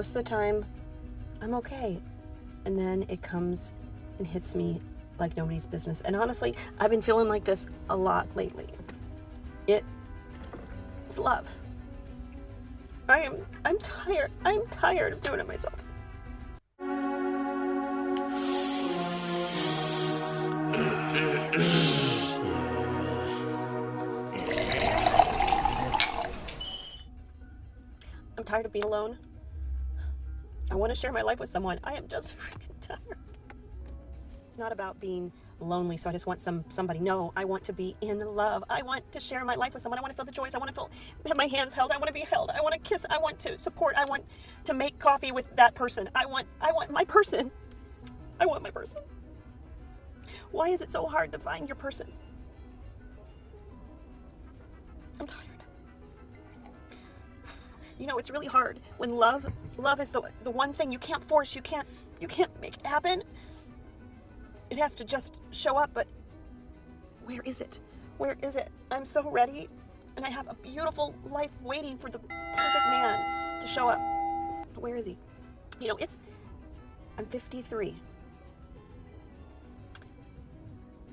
most of the time, I'm okay. And then it comes and hits me like nobody's business. And honestly, I've been feeling like this a lot lately. It's love. I'm tired. I'm tired of doing it myself. I'm tired of being alone. I want to share my life with someone. I am just freaking tired. It's not about being lonely, so I just want somebody. No, I want to be in love. I want to share my life with someone. I want to feel the joys. I want to have my hands held. I want to be held. I want to kiss. I want to support. I want to make coffee with that person. I want my person. I want my person. Why is it so hard to find your person? I'm tired. You know, it's really hard when love is the one thing you can't force, you can't make it happen. It has to just show up, but where is it? Where is it? I'm so ready, and I have a beautiful life waiting for the perfect man to show up. Where is he? You know, I'm 53.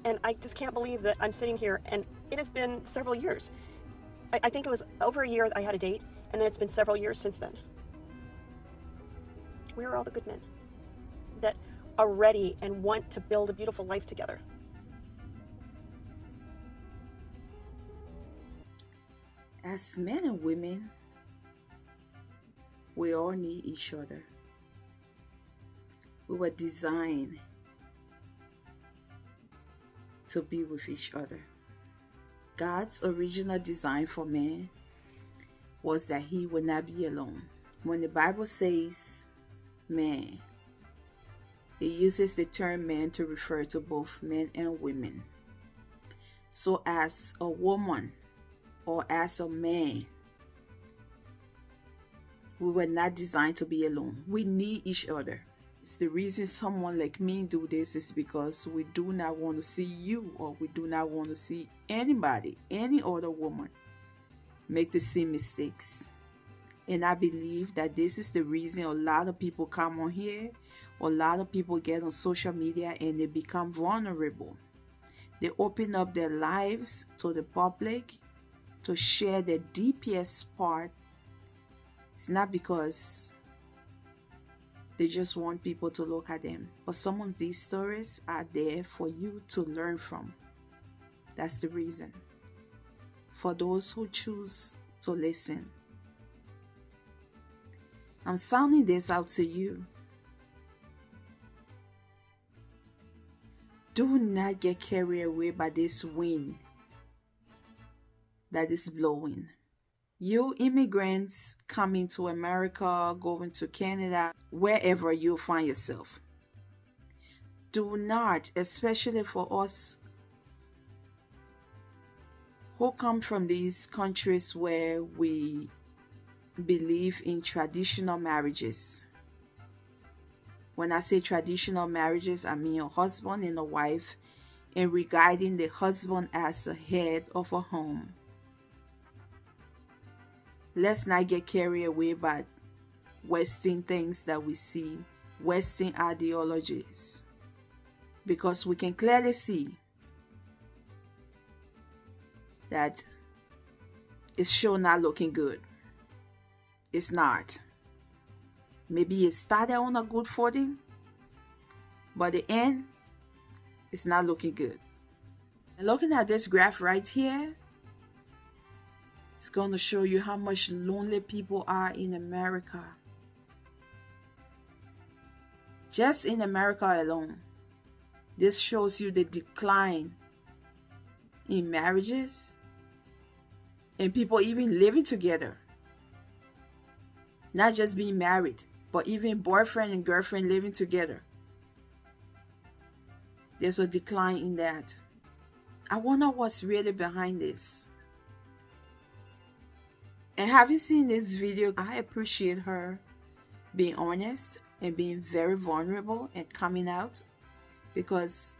And I just can't believe that I'm sitting here, and it has been several years. I think it was over a year that I had a date, and then it's been several years since then. Where are all the good men that are ready and want to build a beautiful life together? As men and women, we all need each other. We were designed to be with each other. God's original design for man was that he would not be alone. When the Bible says man, it uses the term man to refer to both men and women. So as a woman or as a man, we were not designed to be alone. We need each other. It's the reason someone like me do this is because we do not want to see you, or we do not want to see anybody, any other woman, make the same mistakes. And I believe that this is the reason a lot of people come on here, or a lot of people get on social media and they become vulnerable. They open up their lives to the public to share their deepest part. It's not because they just want people to look at them, but some of these stories are there for you to learn from. That's the reason. For those who choose to listen, I'm sounding this out to you. Do not get carried away by this wind that is blowing. You immigrants coming to America, going to Canada, wherever you find yourself, do not, especially for us who come from these countries where we believe in traditional marriages. When I say traditional marriages, I mean a husband and a wife, and regarding the husband as the head of a home. Let's not get carried away by Western things that we see, Western ideologies, because we can clearly see that it's sure not looking good. It's not. Maybe it started on a good footing, but the end is not looking good. And looking at this graph right here, it's going to show you how much lonely people are in America. Just in America alone, this shows you the decline in marriages and people even living together. Not just being married, but even boyfriend and girlfriend living together. There's a decline in that. I wonder what's really behind this. And having seen this video, I appreciate her being honest and being very vulnerable and coming out, because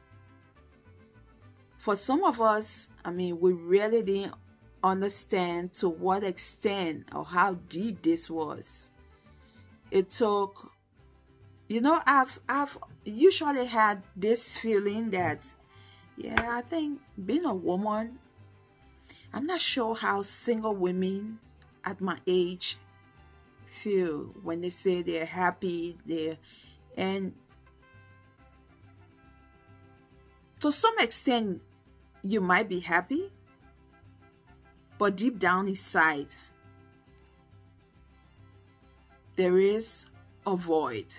for some of us, we really didn't understand to what extent or how deep this was. It took, I've usually had this feeling that, yeah, I think being a woman, I'm not sure how single women at my age feel when they say they're happy, and to some extent, you might be happy, but deep down inside, there is a void.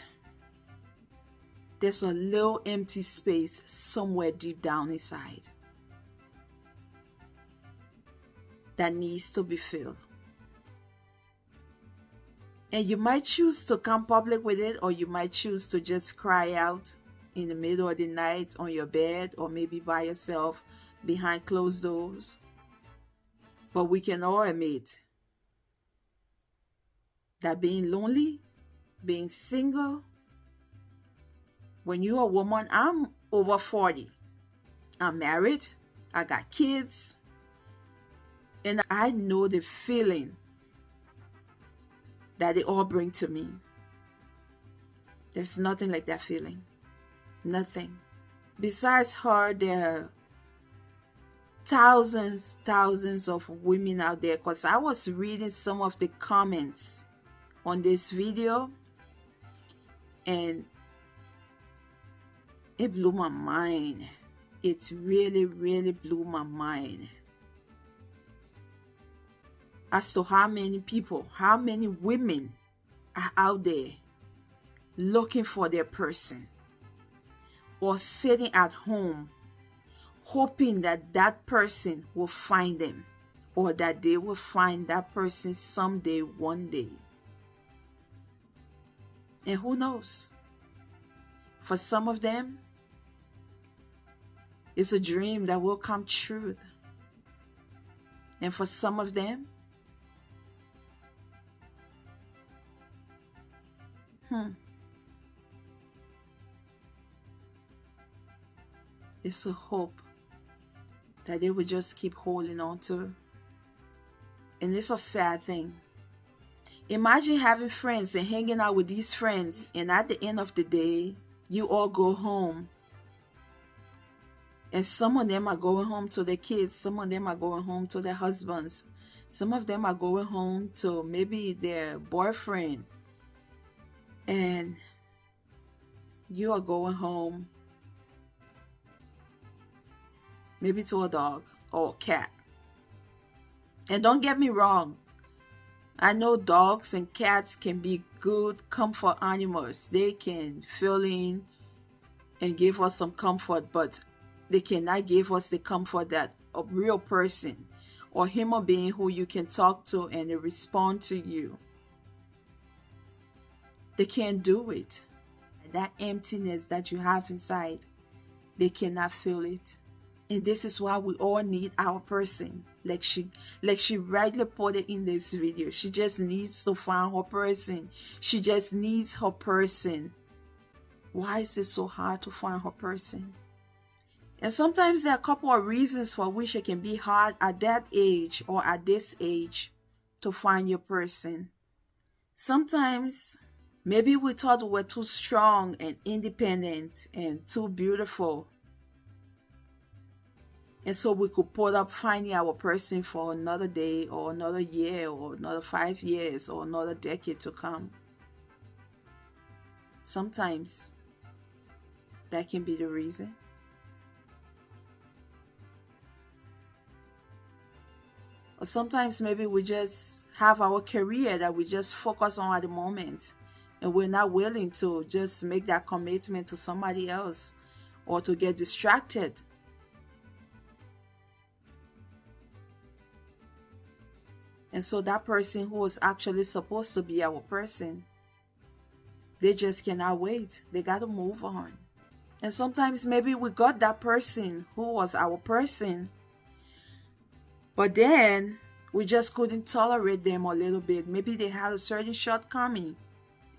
There's a little empty space somewhere deep down inside that needs to be filled. And you might choose to come public with it, or you might choose to just cry out in the middle of the night on your bed, or maybe by yourself behind closed doors. But we can all admit that being lonely, being single, when you're a woman, I'm over 40. I'm married, I got kids, and I know the feeling that they all bring to me. There's nothing like that feeling. Nothing. Besides her, there are thousands of women out there, because I was reading some of the comments on this video, and it blew my mind. It really blew my mind as to how many people, how many women are out there looking for their person, or sitting at home hoping that that person will find them, or that they will find that person someday, one day. And who knows? For some of them, it's a dream that will come true. And for some of them, it's a hope that they will just keep holding on to. And it's a sad thing. Imagine having friends and hanging out with these friends, and at the end of the day, you all go home. And some of them are going home to their kids. Some of them are going home to their husbands. Some of them are going home to maybe their boyfriend. And you are going home maybe to a dog or a cat. And don't get me wrong, I know dogs and cats can be good comfort animals. They can fill in and give us some comfort, but they cannot give us the comfort that a real person or human being who you can talk to and they respond to you. They can't do it. That emptiness that you have inside, they cannot fill it. And this is why we all need our person. Like she rightly put it in this video. She just needs to find her person. She just needs her person. Why is it so hard to find her person? And sometimes there are a couple of reasons for which it can be hard at that age or at this age to find your person. Sometimes maybe we thought we were too strong and independent and too beautiful. And so we could put up finding our person for another day or another year or another 5 years or another decade to come. Sometimes that can be the reason. Or sometimes maybe we just have our career that we just focus on at the moment, and we're not willing to just make that commitment to somebody else or to get distracted. And so that person who was actually supposed to be our person, they just cannot wait. They got to move on. And sometimes maybe we got that person who was our person, but then we just couldn't tolerate them a little bit. Maybe they had a certain shortcoming.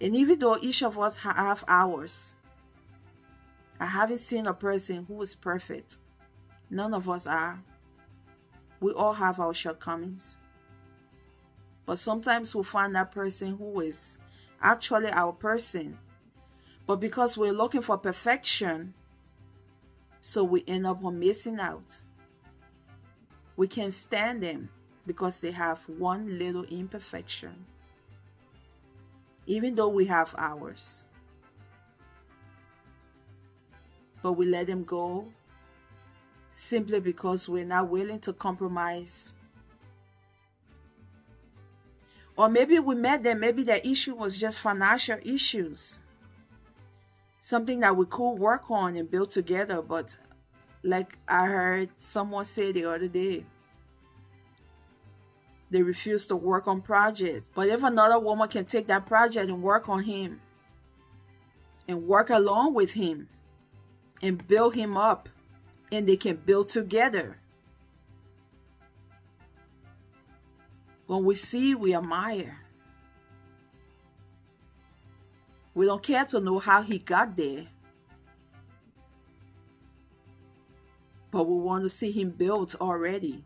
And even though each of us have ours, I haven't seen a person who is perfect. None of us are. We all have our shortcomings. But sometimes we find that person who is actually our person. But because we're looking for perfection, so we end up on missing out. We can't stand them because they have one little imperfection, even though we have ours. But we let them go simply because we're not willing to compromise. Or maybe we met them, maybe the issue was just financial issues. Something that we could work on and build together. But like I heard someone say the other day, they refuse to work on projects. But if another woman can take that project and work on him, and work along with him, and build him up, and they can build together. When we see, we admire. We don't care to know how he got there, but we want to see him built already,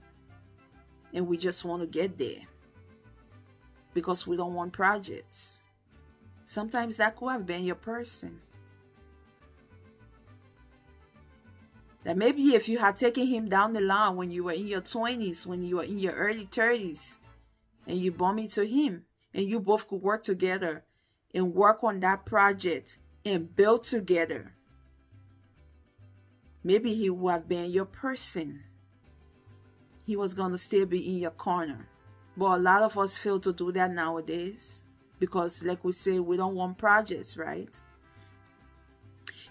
and we just want to get there because we don't want projects. Sometimes that could have been your person. That maybe if you had taken him down the line when you were in your 20s, when you were in your early 30s, and you bump into him, and you both could work together and work on that project and build together, maybe he would have been your person. He was going to still be in your corner. But a lot of us fail to do that nowadays because, like we say, we don't want projects, right?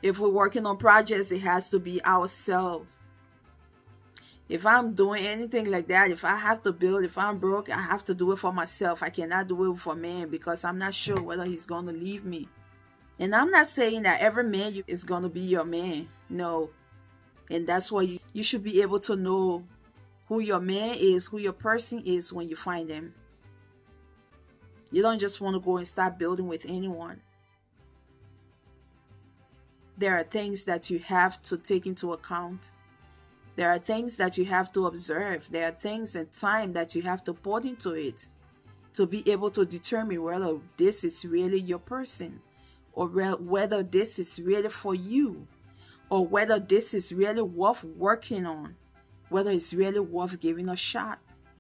If we're working on projects, it has to be ourselves. If I'm doing anything like that, if I have to build, if I'm broke, I have to do it for myself. I cannot do it for a man because I'm not sure whether he's going to leave me. And I'm not saying that every man is going to be your man. No. And that's why you should be able to know who your man is, who your person is when you find them. You don't just want to go and start building with anyone. There are things that you have to take into account. There are things that you have to observe. There are things and time that you have to put into it to be able to determine whether this is really your person, or whether this is really for you, or whether this is really worth working on, whether it's really worth giving a shot.